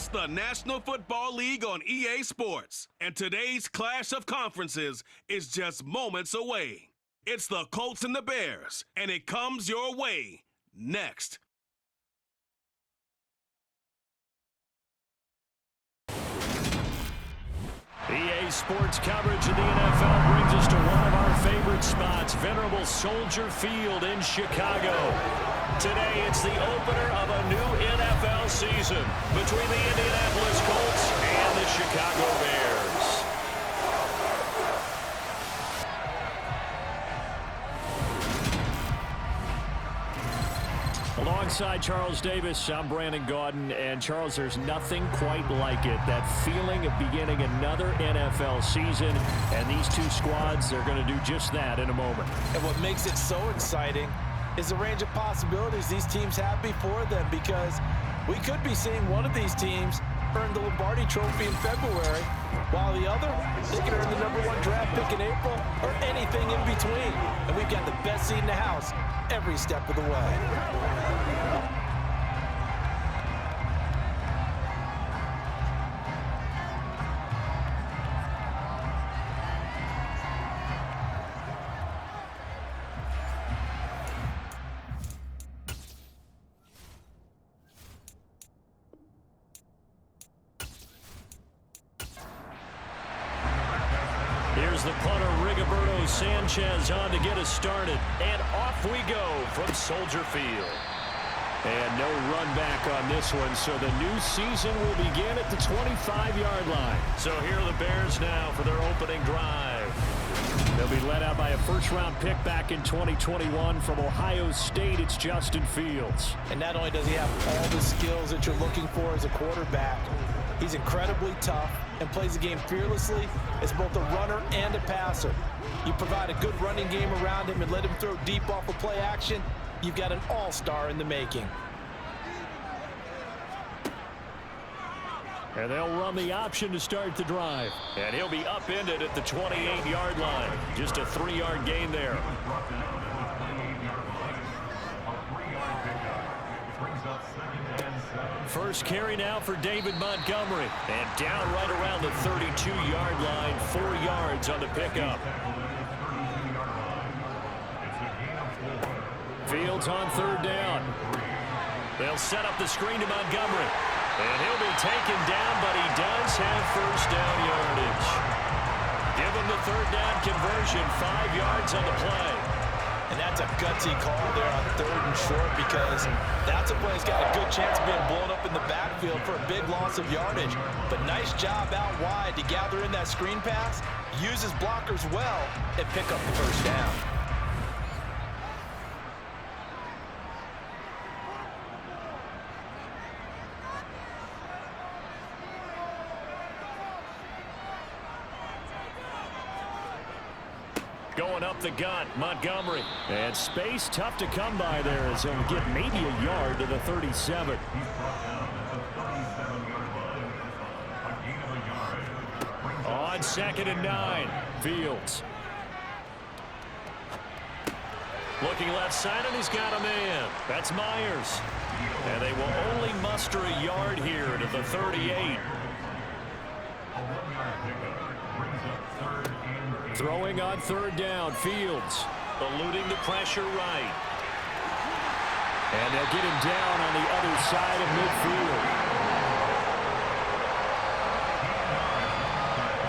It's the National Football League on EA Sports, and today's clash of conferences is just moments away. It's the Colts and the Bears, and it comes your way next. EA Sports coverage of the NFL brings us to one of our favorite spots, venerable Soldier Field in Chicago. Today, it's the opener of a new NFL season between the Indianapolis Colts and the Chicago Bears. Alongside Charles Davis, I'm Brandon Gaudin, and Charles, there's nothing quite like it. That feeling of beginning another NFL season, and these two squads, they're going to do just that in a moment. And what makes it so exciting is the range of possibilities these teams have before them, because we could be seeing one of these teams earn the Lombardi Trophy in February, while the other, they can earn the #1 draft pick in April, or anything in between. And we've got the best seat in the house every step of the way. Here's the punter, Rigoberto Sanchez, on to get us started. And off we go from Soldier Field. And no run back on this one, so the new season will begin at the 25-yard line. So here are the Bears now for their opening drive. They'll be led out by a first-round pick back in 2021 from Ohio State. It's Justin Fields. And not only does he have all the skills that you're looking for as a quarterback, he's incredibly tough and plays the game fearlessly as both a runner and a passer. You provide a good running game around him and let him throw deep off of play action, you've got an all-star in the making. And they'll run the option to start the drive. And he'll be upended at the 28-yard line. Just a 3-yard gain there. First carry now for David Montgomery. And down right around the 32-yard line, 4 yards on the pickup. Fields on third down. They'll set up the screen to Montgomery. And he'll be taken down, but he does have first down yardage. Give him the third down conversion, 5 yards on the play. And that's a gutsy call there on third and short, because that's a play that's got a good chance of being blown up in the backfield for a big loss of yardage. But nice job out wide to gather in that screen pass, use his blockers well, and pick up the first down. Going up the gut, Montgomery. And space tough to come by there, as he'll get maybe a yard to the 37. On 2nd and 9, Fields. Looking left side, and he's got a man. That's Myers. And they will only muster a yard here to the 38. Throwing on third down, Fields. Eluding the pressure right. And they'll get him down on the other side of midfield.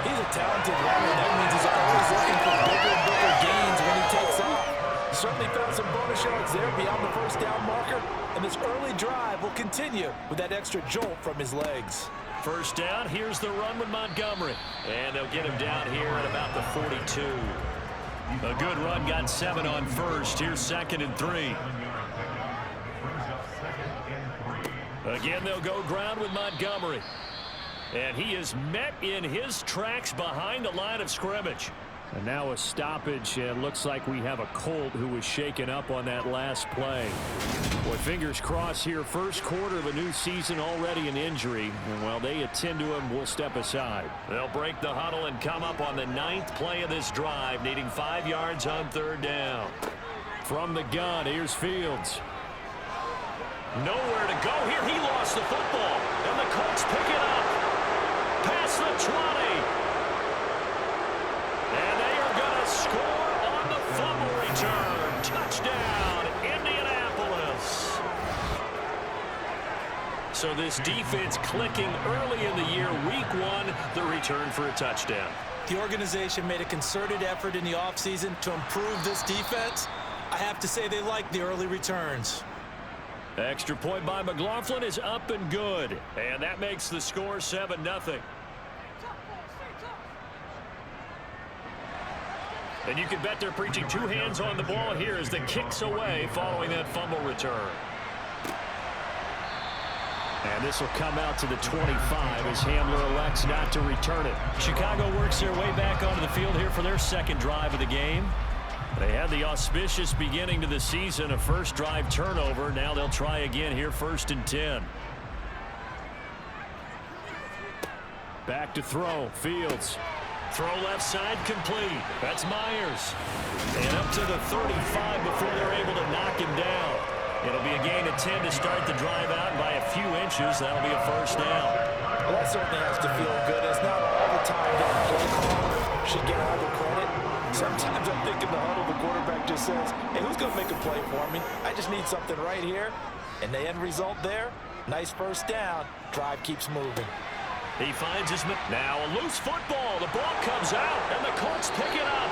He's a talented runner. That means he's always looking for bigger and bigger gains when he takes off. Certainly found some bonus yards there beyond the first down marker. And this early drive will continue with that extra jolt from his legs. First down, here's the run with Montgomery. And they'll get him down here at about the 42. A good run, got 7 on first. Here's 2nd and 3. Again, they'll go ground with Montgomery. And he is met in his tracks behind the line of scrimmage. And now a stoppage, and looks like we have a Colt who was shaken up on that last play. Boy, fingers crossed here. First quarter of a new season, already an injury. And while they attend to him, we'll step aside. They'll break the huddle and come up on the 9th play of this drive, needing 5 yards on third down. From the gun, here's Fields. Nowhere to go here. He lost the football. And the Colts pick it up. Past the 20. And they are going to score on the fumble return. Touchdown, Indianapolis. So this defense clicking early in the year. Week 1, the return for a touchdown. The organization made a concerted effort in the offseason to improve this defense. I have to say they like the early returns. Extra point by McLaughlin is up and good. And that makes the score 7-0. And you can bet they're preaching 2 hands on the ball here as the kick's away following that fumble return. And this will come out to the 25 as Hamler elects not to return it. Chicago works their way back onto the field here for their second drive of the game. They had the auspicious beginning to the season, a first drive turnover. Now they'll try again here, 1st and 10. Back to throw, Fields. Throw left side complete. That's Myers. And up to the 35 before they're able to knock him down. It'll be a gain of 10 to start the drive out, and by a few inches, that'll be a first down. Well, that certainly has to feel good. It's not all the time that a play caller should get all the credit. Sometimes I'm thinking the huddle, the quarterback just says, hey, who's going to make a play for me? I just need something right here. And the end result there, nice first down. Drive keeps moving. He finds his... Now a loose football. The ball comes out, and the Colts pick it up.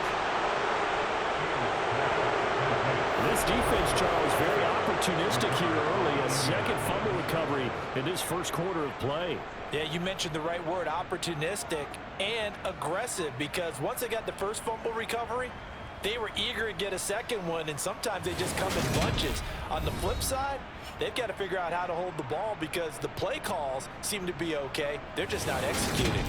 This defense, Charles, very opportunistic here early. A second fumble recovery in this first quarter of play. Yeah, you mentioned the right word, opportunistic and aggressive, because once they got the first fumble recovery, they were eager to get a second one, and sometimes they just come in bunches. On the flip side, they've got to figure out how to hold the ball because the play calls seem to be okay. They're just not executing.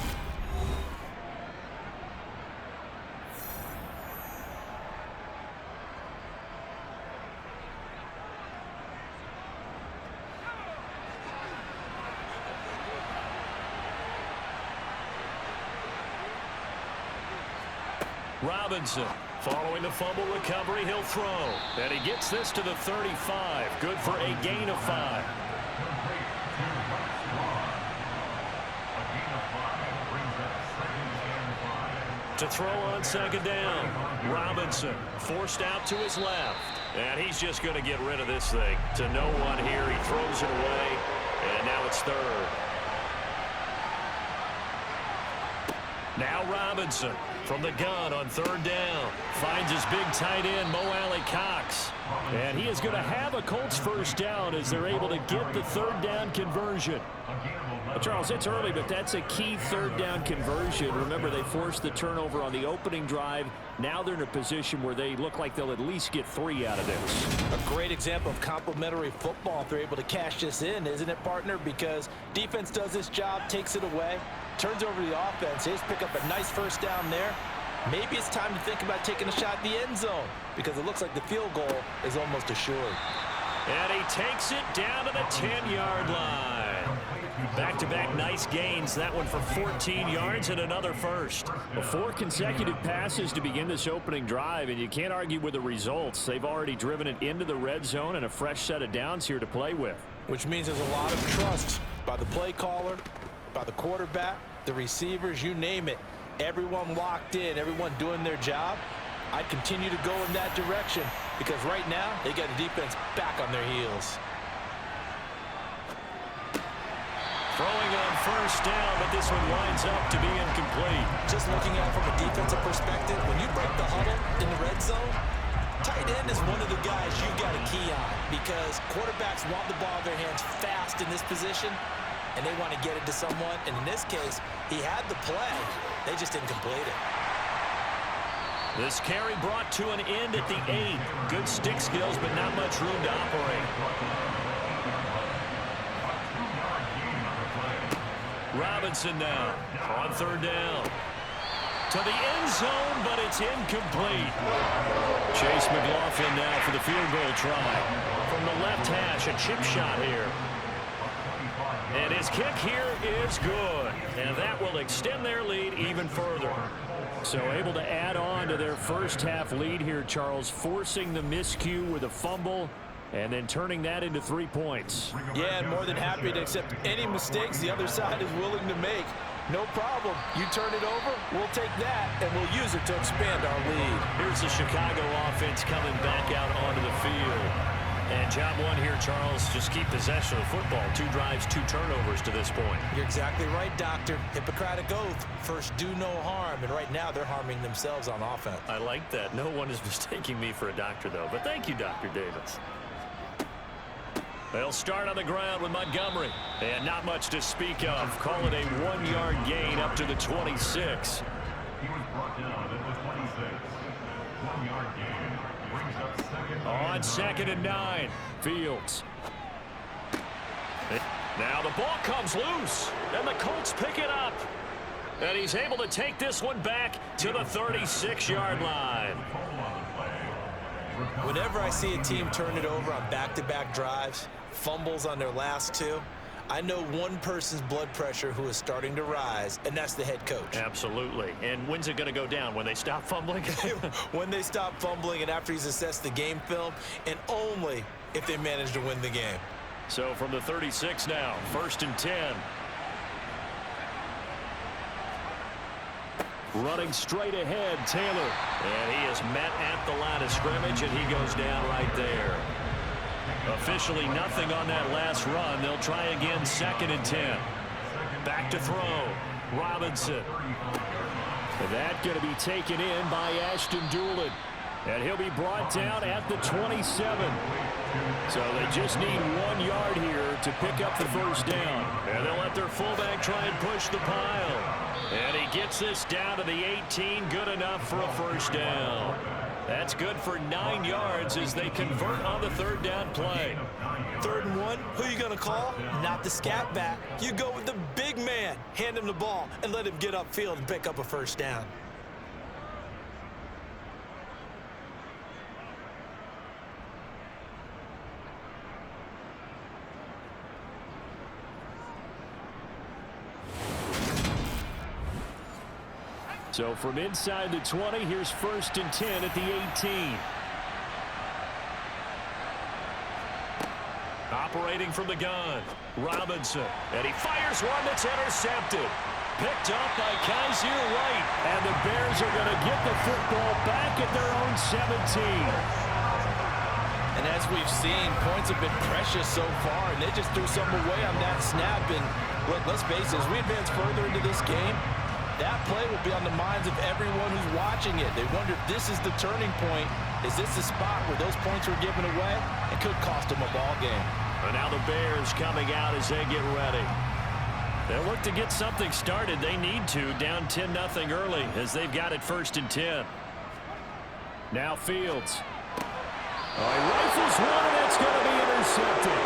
Robinson, following the fumble recovery, he'll throw. And he gets this to the 35. Good for a gain of 5. To throw on second down. Robinson forced out to his left. And he's just going to get rid of this thing. To no one here. He throws it away. And now it's 3rd. Now Robinson from the gun on 3rd down. Finds his big tight end, Mo Alley-Cox. And he is going to have a Colts first down as they're able to get the 3rd down conversion. Charles, it's early, but that's a key 3rd down conversion. Remember, they forced the turnover on the opening drive. Now they're in a position where they look like they'll at least get 3 out of this. A great example of complementary football if they're able to cash this in, isn't it, partner? Because defense does this job, takes it away, turns over the offense. They just pick up a nice first down there. Maybe it's time to think about taking a shot at the end zone because it looks like the field goal is almost assured. And he takes it down to the 10-yard line. Back-to-back nice gains. That one for 14 yards and another first. 4 consecutive passes to begin this opening drive, and you can't argue with the results. They've already driven it into the red zone and a fresh set of downs here to play with. Which means there's a lot of trust by the play caller, by the quarterback, the receivers, you name it. Everyone locked in, everyone doing their job. I'd continue to go in that direction because right now they got the defense back on their heels. Throwing on first down, but this one winds up to be incomplete. Just looking at it from a defensive perspective, when you break the huddle in the red zone, tight end is one of the guys you got to key on because quarterbacks want the ball in their hands fast in this position, and they want to get it to someone. And in this case, he had the play. They just didn't complete it. This carry brought to an end at the 8. Good stick skills, but not much room to operate. Robinson now on 3rd down. To the end zone, but it's incomplete. Chase McLaughlin now for the field goal try. From the left hash, a chip shot here. And his kick here is good. And that will extend their lead even further. So able to add on to their first half lead here, Charles, forcing the miscue with a fumble. And then turning that into 3 points. Yeah, and more than happy to accept any mistakes the other side is willing to make. No problem. You turn it over, we'll take that, and we'll use it to expand our lead. Here's the Chicago offense coming back out onto the field. And job one here, Charles, just keep possession of the football. 2 drives, 2 turnovers to this point. You're exactly right, Doctor. Hippocratic oath. First, do no harm. And right now, they're harming themselves on offense. I like that. No one is mistaking me for a doctor, though. But thank you, Dr. Davis. They'll start on the ground with Montgomery. And not much to speak of. Call it a 1-yard gain up to the 26. He was brought down at the 26. 1-yard gain. Brings up second. On 2nd and 9. Fields. Now the ball comes loose. And the Colts pick it up. And he's able to take this one back to the 36-yard line. Whenever I see a team turn it over on back-to-back drives, fumbles on their last 2, I know one person's blood pressure who is starting to rise, and that's the head coach. Absolutely. And when's it going to go down? When they stop fumbling? When they stop fumbling and after he's assessed the game film, and only if they manage to win the game. So from the 36 now, 1st and 10. Running straight ahead, Taylor. And he is met at the line of scrimmage, and he goes down right there. Officially nothing on that last run. They'll try again, 2nd and 10. Back to throw. Robinson. And that going to be taken in by Ashton Dulin. And he'll be brought down at the 27. So they just need 1 yard here to pick up the first down. And they'll let their fullback try and push the pile. And he gets this down to the 18. Good enough for a first down. That's good for 9 yards as they convert on the 3rd down play. 3rd and 1, who are you going to call? Not the scat back. You go with the big man. Hand him the ball and let him get upfield and pick up a first down. So from inside the 20, here's 1st and 10 at the 18. Operating from the gun, Robinson. And he fires one that's intercepted. Picked up by Kaiser White. And the Bears are going to get the football back at their own 17. And as we've seen, points have been precious so far, and they just threw some away on that snap. And look, let's face it, as we advance further into this game, that play will be on the minds of everyone who's watching it. They wonder if this is the turning point. Is this the spot where those points were given away? It could cost them a ball game. And now the Bears coming out as they get ready. They'll look to get something started. They need to, down 10-0 early as they've got it 1st and 10. Now Fields. Oh, he rifles one, and it's going to be intercepted.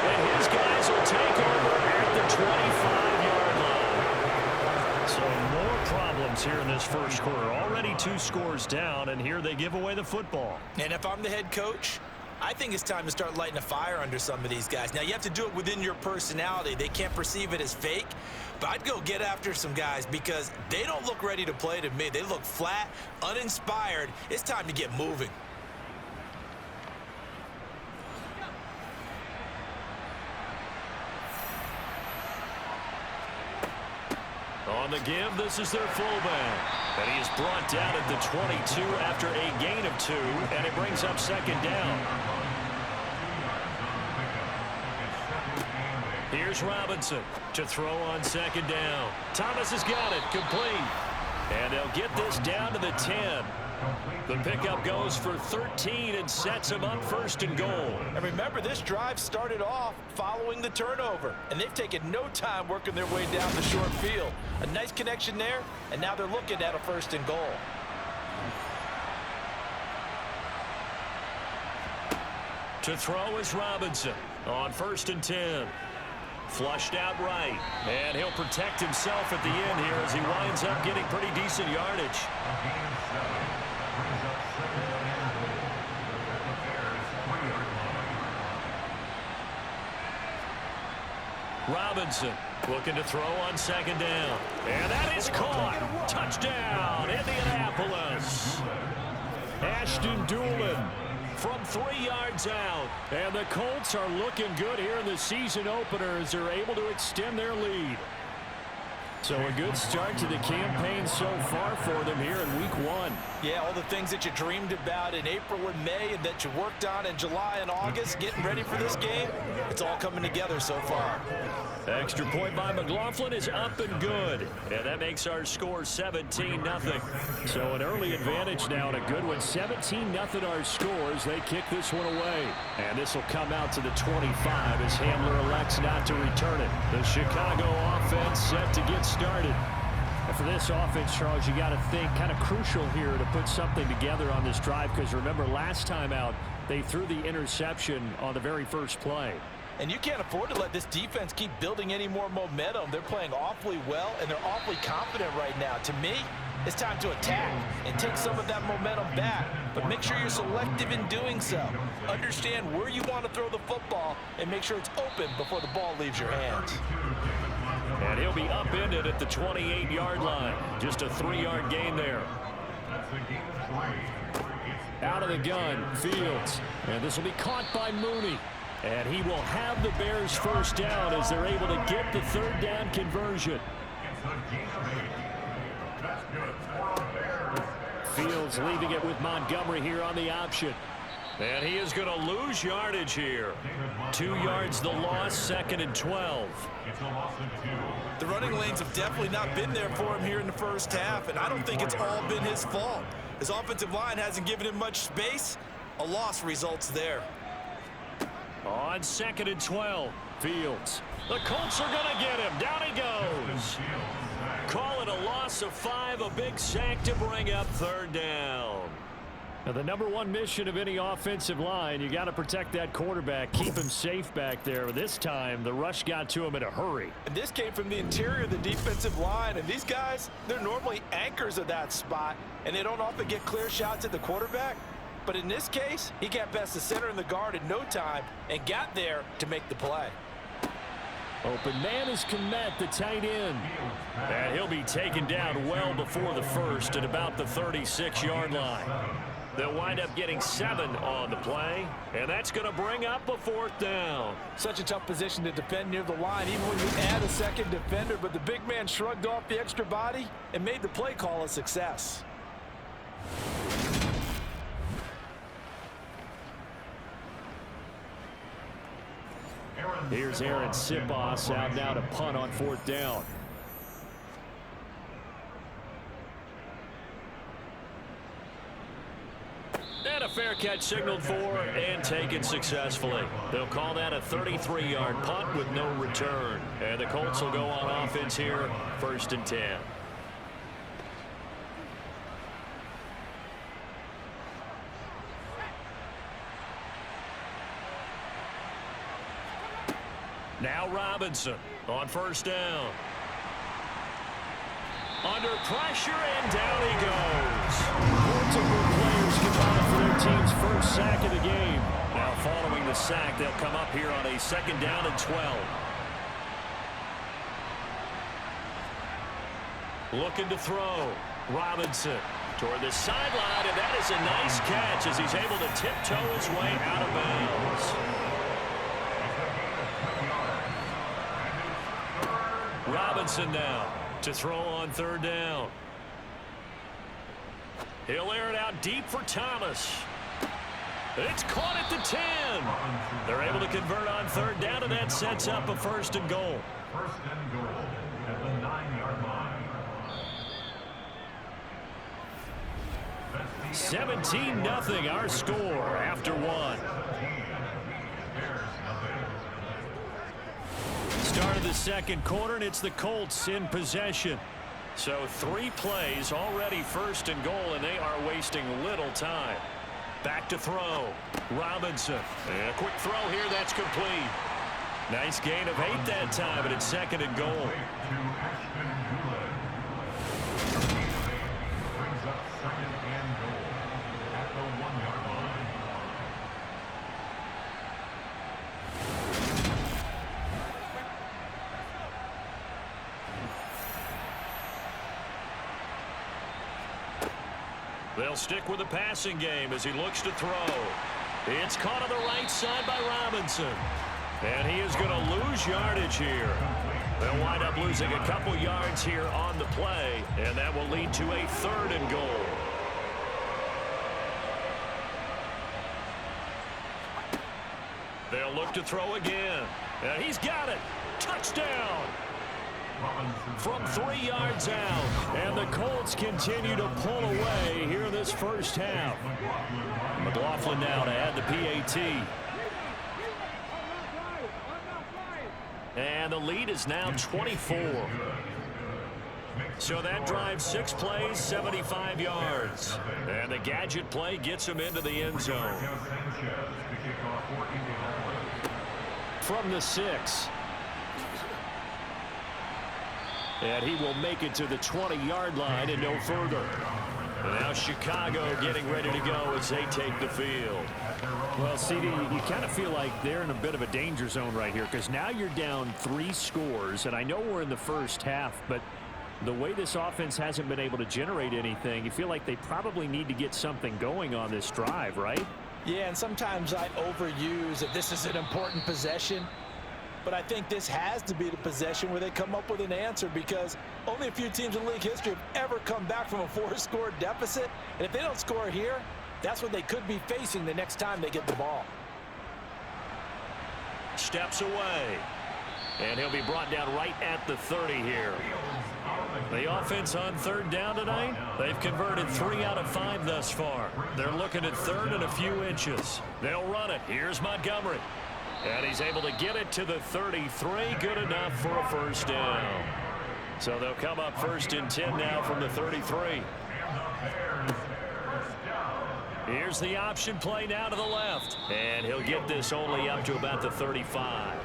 And his guys will take over at the 25-yard line. So more problems here in this first quarter. Already 2 scores down, and here they give away the football. And if I'm the head coach, I think it's time to start lighting a fire under some of these guys. Now, you have to do it within your personality. They can't perceive it as fake. But I'd go get after some guys because they don't look ready to play to me. They look flat, uninspired. It's time to get moving. On the give, this is their fullback. And he is brought down at the 22 after a gain of 2, and it brings up 2nd down. Here's Robinson to throw on 2nd down. Thomas has got it, complete. And they'll get this down to the 10. The pickup goes for 13 and sets him up 1st and goal. And remember, this drive started off following the turnover, and they've taken no time working their way down the short field. A nice connection there, and now they're looking at a 1st and goal. To throw is Robinson on 1st and 10. Flushed out right, and he'll protect himself at the end here as he winds up getting pretty decent yardage. Robinson looking to throw on 2nd down. And that is caught. Touchdown, Indianapolis. Ashton Dulin from 3 yards out. And the Colts are looking good here in the season opener as they're able to extend their lead. So a good start to the campaign so far for them here in week 1. Yeah, all the things that you dreamed about in April and May and that you worked on in July and August, getting ready for this game, it's all coming together so far. Extra point by McLaughlin is up and good. And that makes our score 17-0. So an early advantage now and a good one. 17-0 our scores. They kick this one away. And this will come out to the 25 as Hamler elects not to return it. The Chicago offense set to get started. And for this offense, Charles, you got to think kind of crucial here to put something together on this drive because remember last time out they threw the interception on the very first play. And you can't afford to let this defense keep building any more momentum. They're playing awfully well, and they're awfully confident right now. To me, it's time to attack and take some of that momentum back. But make sure you're selective in doing so. Understand where you want to throw the football and make sure it's open before the ball leaves your hands. And he'll be upended at the 28-yard line. Just a 3-yard gain there. Out of the gun, Fields. And this will be caught by Mooney. And he will have the Bears first down as they're able to get the third down conversion. Fields leaving it with Montgomery here on the option. And he is going to lose yardage here. 2 yards the loss, 2nd and 12. The running lanes have definitely not been there for him here in the first half, and I don't think it's all been his fault. His offensive line hasn't given him much space. A loss results there. On 2nd and 12, Fields. The Colts are going to get him. Down he goes. Call it a loss of 5, a big sack to bring up third down. Now, the number one mission of any offensive line, you got to protect that quarterback, keep him safe back there. This time, the rush got to him in a hurry. And this came from the interior of the defensive line, and these guys, they're normally anchors of that spot, and they don't often get clear shots at the quarterback. But in this case, he got past the center and the guard in no time and got there to make the play. Open man is Kmet, the tight end. And he'll be taken down well before the first at about the 36-yard line. They'll wind up getting 7 on the play, and that's going to bring up a 4th down. Such a tough position to defend near the line, even when you add a second defender, but the big man shrugged off the extra body and made the play call a success. Here's Aaron Sipos out now to punt on 4th down. And a fair catch signaled for and taken successfully. They'll call that a 33-yard punt with no return. And the Colts will go on offense here, 1st and 10. Now Robinson on 1st down. Under pressure, and down he goes. Multiple players combined for their team's first sack of the game. Now following the sack, they'll come up here on a 2nd down and 12. Looking to throw. Robinson toward the sideline, and that is a nice catch as he's able to tiptoe his way out of bounds. Robinson now to throw on 3rd down. He'll air it out deep for Thomas. It's caught at the 10. They're able to convert on 3rd down, and that sets up a 1st and goal. 1st and goal at the 9-yard line. 17-0 our score after 1. Start of the 2nd quarter, and it's the Colts in possession. So 3 plays already 1st and goal, and they are wasting little time. Back to throw. Robinson. And a quick throw here. That's complete. Nice gain of 8 that time, but it's 2nd and goal. Brings up 2nd and goal at the 1-yard line. They'll stick with the passing game as he looks to throw. It's caught on the right side by Robinson. And he is going to lose yardage here. They'll wind up losing a couple yards here on the play, and that will lead to a 3rd and goal. They'll look to throw again. And he's got it. Touchdown. From 3 yards out. And the Colts continue to pull away here in this first half. McLaughlin now to add the PAT. And the lead is now 24. So that drives 6 plays, 75 yards. And the gadget play gets him into the end zone. From the 6. And he will make it to the 20-yard line and no further. And now Chicago getting ready to go as they take the field. Well, CD, you kind of feel like they're in a bit of a danger zone right here because now you're down 3 scores, and I know we're in the first half, but the way this offense hasn't been able to generate anything, you feel like they probably need to get something going on this drive, right? Yeah, and sometimes I overuse that this is an important possession. But I think this has to be the possession where they come up with an answer because only a few teams in league history have ever come back from a 4-score deficit. And if they don't score here, that's what they could be facing the next time they get the ball. Steps away. And he'll be brought down right at the 30 here. The offense on 3rd down tonight, they've converted 3 out of 5 thus far. They're looking at 3rd and a few inches. They'll run it. Here's Montgomery. And he's able to get it to the 33. Good enough for a 1st down. So they'll come up 1st and 10 now from the 33. Here's the option play now to the left. And he'll get this only up to about the 35.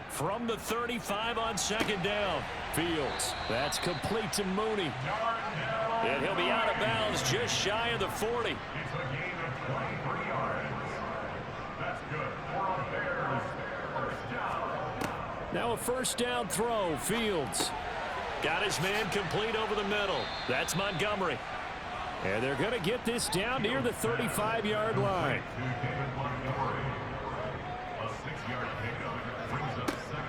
From the 35 on 2nd down. Fields. That's complete to Mooney. And he'll be out of bounds just shy of the 40. It's a gain of 23 yards. That's good. For the Bears. 1st down. Now a 1st down throw. Fields. Got his man complete over the middle. That's Montgomery. And they're going to get this down near the 35-yard line.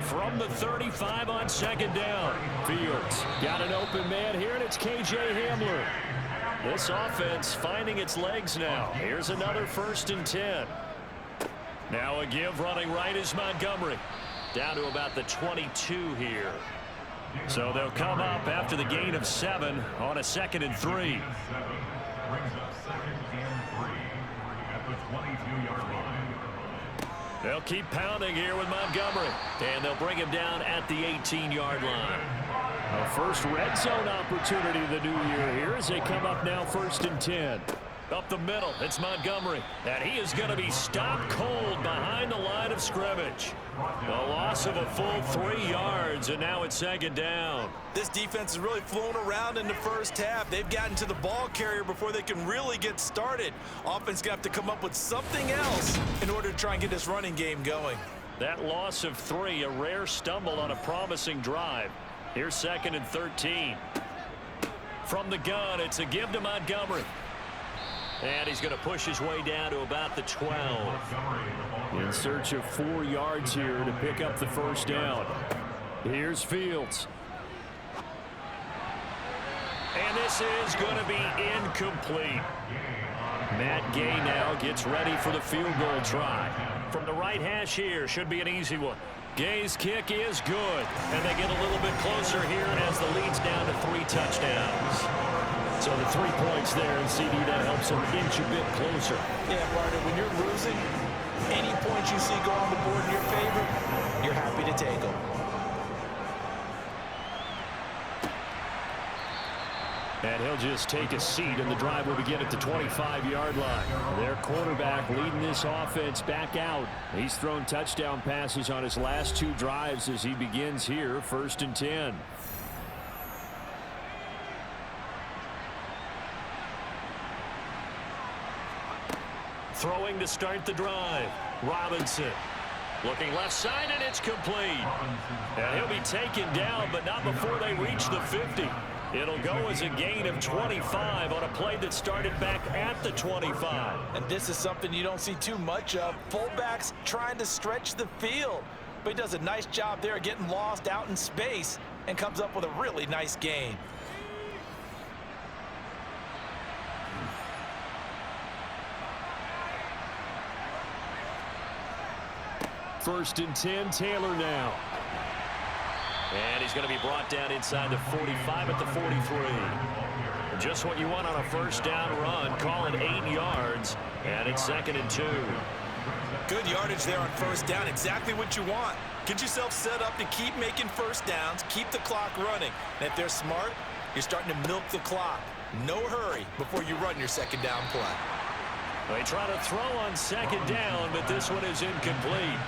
From the 35 on 2nd down. Fields got an open man here, and it's K.J. Hamler. This offense finding its legs now. Here's another 1st and 10. Now a give running right is Montgomery. Down to about the 22 here. So they'll come up after the gain of 7 on a 2nd and 3. Brings up 2nd and 3 at the 22-yard line. They'll keep pounding here with Montgomery. And they'll bring him down at the 18-yard line. A first red zone opportunity of the new year here as they come up now 1st and 10. Up the middle, it's Montgomery. And he is going to be stopped cold behind the line of scrimmage. A loss of a full 3 yards, and now it's 2nd down. This defense is really flown around in the first half. They've gotten to the ball carrier before they can really get started. Offense going to have to come up with something else in order to try and get this running game going. That loss of 3, a rare stumble on a promising drive. Here's 2nd and 13. From the gun, it's a give to Montgomery. And he's going to push his way down to about the 12. In search of 4 yards here to pick up the 1st down. Here's Fields. And this is going to be incomplete. Matt Gay now gets ready for the field goal try. From the right hash here, should be an easy one. Gay's kick is good. And they get a little bit closer here as the lead's down to 3 touchdowns. So the 3 points there, and CD, that helps them inch a bit closer. Yeah, partner, when you're losing, any points you see go on the board in your favor, you're happy to take them. And he'll just take a seat, and the drive will begin at the 25-yard line. Their quarterback leading this offense back out. He's thrown touchdown passes on his last 2 drives as he begins here, 1st and 10. Throwing to start the drive. Robinson. Looking left side, and it's complete. And he'll be taken down, but not before they reach the 50. It'll go as a gain of 25 on a play that started back at the 25. And this is something you don't see too much of. Fullbacks trying to stretch the field. But he does a nice job there getting lost out in space and comes up with a really nice gain. First and 10, Taylor now. And he's going to be brought down inside the 45 at the 43. Just what you want on a first down run. Call it 8 yards, and it's 2nd and 2. Good yardage there on first down. Exactly what you want. Get yourself set up to keep making first downs, keep the clock running. And if they're smart, you're starting to milk the clock. No hurry before you run your second down play. They try to throw on 2nd down, but this one is incomplete.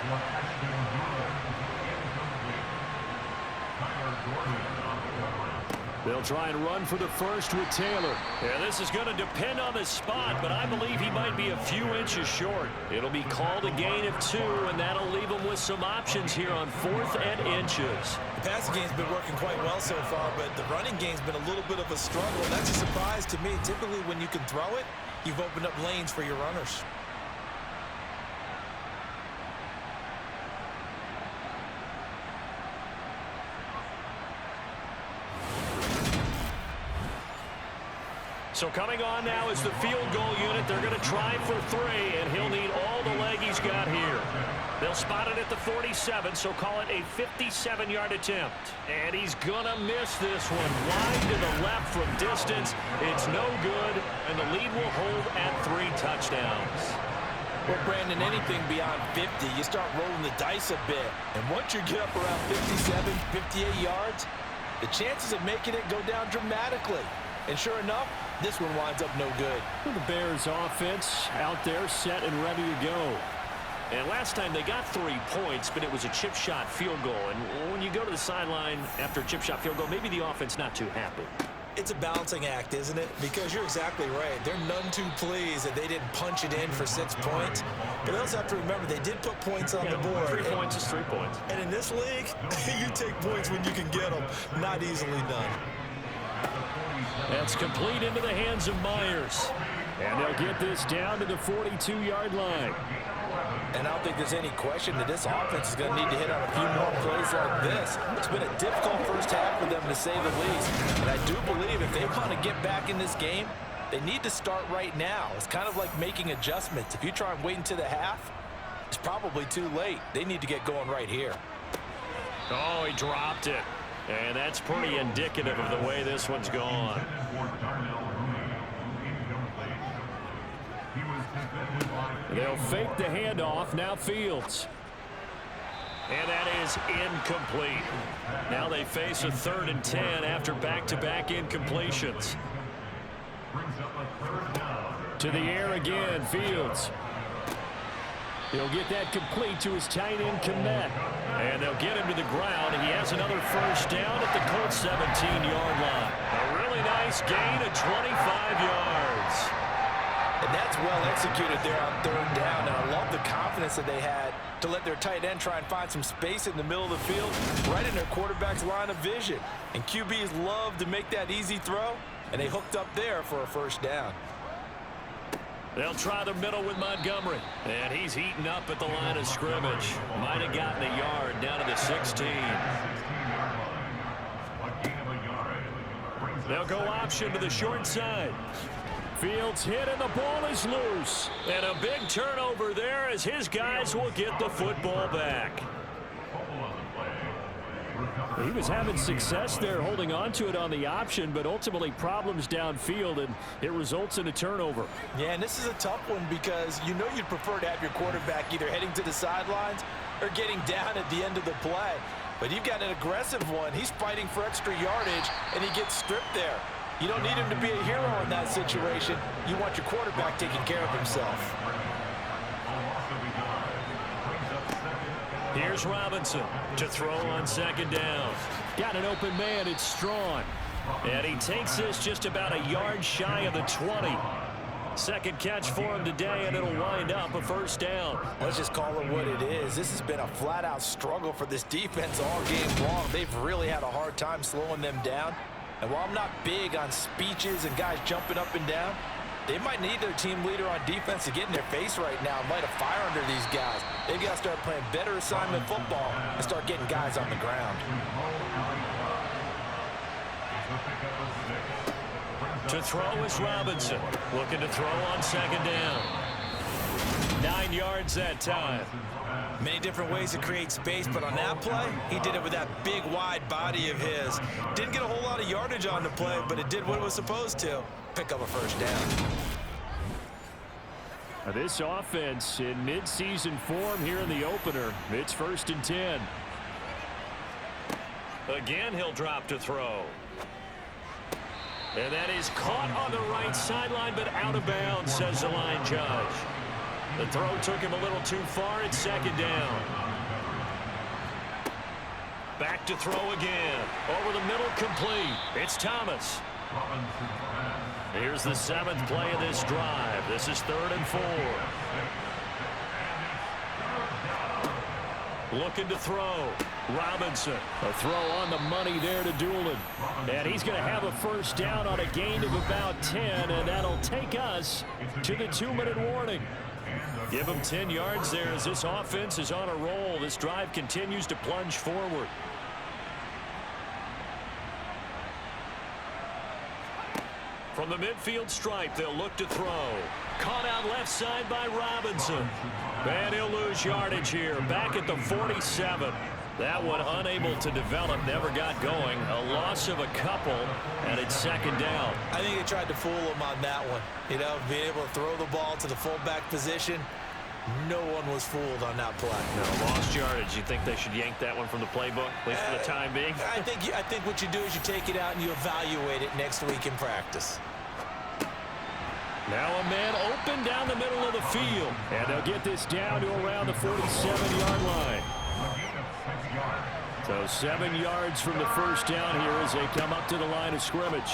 They'll try and run for the first with Taylor. Yeah, this is going to depend on the spot, but I believe he might be a few inches short. It'll be called a gain of 2, and that'll leave him with some options here on 4th and inches. The passing game's been working quite well so far, but the running game's been a little bit of a struggle. That's a surprise to me. Typically, when you can throw it, you've opened up lanes for your runners. So coming on now is the field goal unit. They're going to try for 3, and he'll need all the leg he's got here. They'll spot it at the 47, so call it a 57-yard attempt. And he's going to miss this one. Wide to the left from distance. It's no good, and the lead will hold at 3 touchdowns. Well, Brandon, anything beyond 50, you start rolling the dice a bit. And once you get up around 57, 58 yards, the chances of making it go down dramatically. And sure enough, this one winds up no good. The Bears offense out there set and ready to go. And last time they got 3 points, but it was a chip shot field goal. And when you go to the sideline after a chip shot field goal, maybe the offense not too happy. It's a balancing act, isn't it? Because you're exactly right. They're none too pleased that they didn't punch it in for 6 points. But they also have to remember they did put points on the board. 3 points is 3 points. And in this league, you take points when you can get them. Not easily done. That's complete into the hands of Myers. And they'll get this down to the 42-yard line. And I don't think there's any question that this offense is going to need to hit on a few more plays like this. It's been a difficult first half for them, to say the least. And I do believe if they want to get back in this game, they need to start right now. It's kind of like making adjustments. If you try and wait until the half, it's probably too late. They need to get going right here. Oh, he dropped it. And that's pretty indicative of the way this one's gone. They'll fake the handoff. Now Fields. And that is incomplete. Now they face a 3rd and 10 after back-to-back incompletions. To the air again, Fields. He'll get that complete to his tight end, Kmet. And they'll get him to the ground. He has another first down at the Colts 17-yard line. A really nice gain of 25 yards. And that's well executed there on 3rd down. And I love the confidence that they had to let their tight end try and find some space in the middle of the field, right in their quarterback's line of vision. And QBs love to make that easy throw, and they hooked up there for a first down. They'll try the middle with Montgomery. And he's heating up at the line of scrimmage. Might have gotten a yard down to the 16. They'll go option to the short side. Fields hit and the ball is loose. And a big turnover there as his guys will get the football back. He was having success there holding on to it on the option, but ultimately problems downfield, and it results in a turnover. Yeah, and this is a tough one because you know you'd prefer to have your quarterback either heading to the sidelines or getting down at the end of the play. But you've got an aggressive one. He's fighting for extra yardage, and he gets stripped there. You don't need him to be a hero in that situation. You want your quarterback taking care of himself. Here's Robinson to throw on 2nd down. Got an open man. It's Strawn. And he takes this just about a yard shy of the 20. Second catch for him today, and it'll wind up a first down. Let's just call it what it is. This has been a flat-out struggle for this defense all game long. They've really had a hard time slowing them down. And while I'm not big on speeches and guys jumping up and down, they might need their team leader on defense to get in their face right now and light a fire under these guys. They've got to start playing better assignment football and start getting guys on the ground. To throw is Robinson. Looking to throw on second down. 9 yards that time. Many different ways to create space, but on that play, he did it with that big, wide body of his. Didn't get a whole lot of yardage on the play, but it did what it was supposed to. Pick up a first down. This offense in midseason form here in the opener. It's 1st and 10. Again, he'll drop to throw. And that is caught on the right sideline, but out of bounds, says the line judge. The throw took him a little too far. It's second down. Back to throw again. Over the middle, complete. It's Thomas. Here's the 7th play of this drive. This is 3rd and 4. Looking to throw. Robinson. A throw on the money there to Doolin. And he's going to have a first down on a gain of about 10, and that'll take us to the 2-minute warning. Give him 10 yards there as this offense is on a roll. This drive continues to plunge forward. From the midfield stripe, they'll look to throw. Caught out left side by Robinson. And he'll lose yardage here. Back at the 47. That one unable to develop, never got going. A loss of a couple, and it's second down. I think they tried to fool him on that one. You know, being able to throw the ball to the fullback position. No one was fooled on that play. No, lost yardage. You think they should yank that one from the playbook, at least for the time being? I think what you do is you take it out and you evaluate it next week in practice. Now a man open down the middle of the field. And they'll get this down to around the 47-yard line. So 7 yards from the first down here as they come up to the line of scrimmage.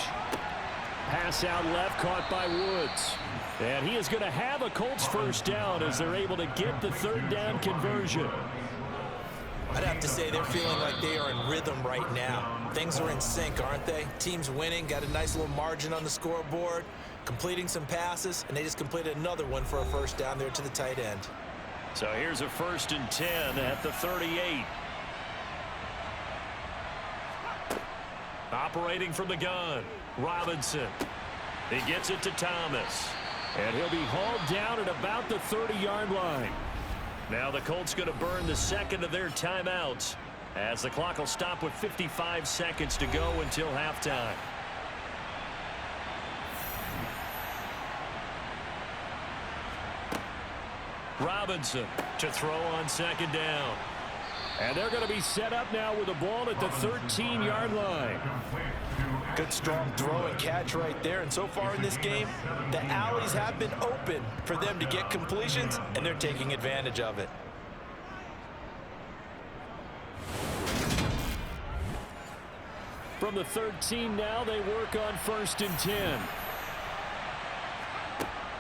Pass out left, caught by Woods. And he is going to have a Colts first down as they're able to get the 3rd down conversion. I'd have to say they're feeling like they are in rhythm right now. Things are in sync, aren't they? Team's winning, got a nice little margin on the scoreboard, completing some passes, and they just completed another one for a first down there to the tight end. So here's a 1st and 10 at the 38. Operating from the gun, Robinson. He gets it to Thomas. And he'll be hauled down at about the 30-yard line. Now the Colts going to burn the second of their timeouts as the clock will stop with 55 seconds to go until halftime. Robinson to throw on second down. And they're going to be set up now with the ball at the 13-yard line. Good strong throw and catch right there. And so far in this game, the alleys have been open for them to get completions, and they're taking advantage of it. From the 13 now, they work on 1st and 10.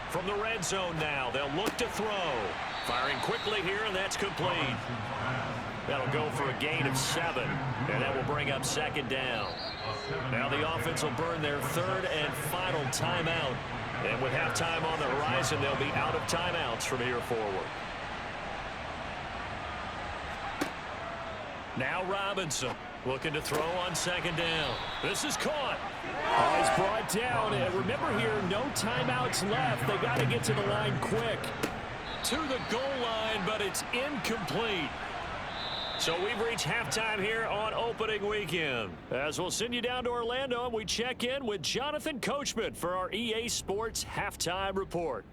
From the red zone now, they'll look to throw. Firing quickly here, and that's complete. That'll go for a gain of 7, and that will bring up second down. Now the offense will burn their 3rd and final timeout. And with halftime on the horizon, they'll be out of timeouts from here forward. Now Robinson looking to throw on second down. This is caught. Oh, he's brought down. And remember here, no timeouts left. They got to get to the line quick. To the goal line, but it's incomplete. So we've reached halftime here on opening weekend. As we'll send you down to Orlando, and we check in with Jonathan Coachman for our EA Sports Halftime Report.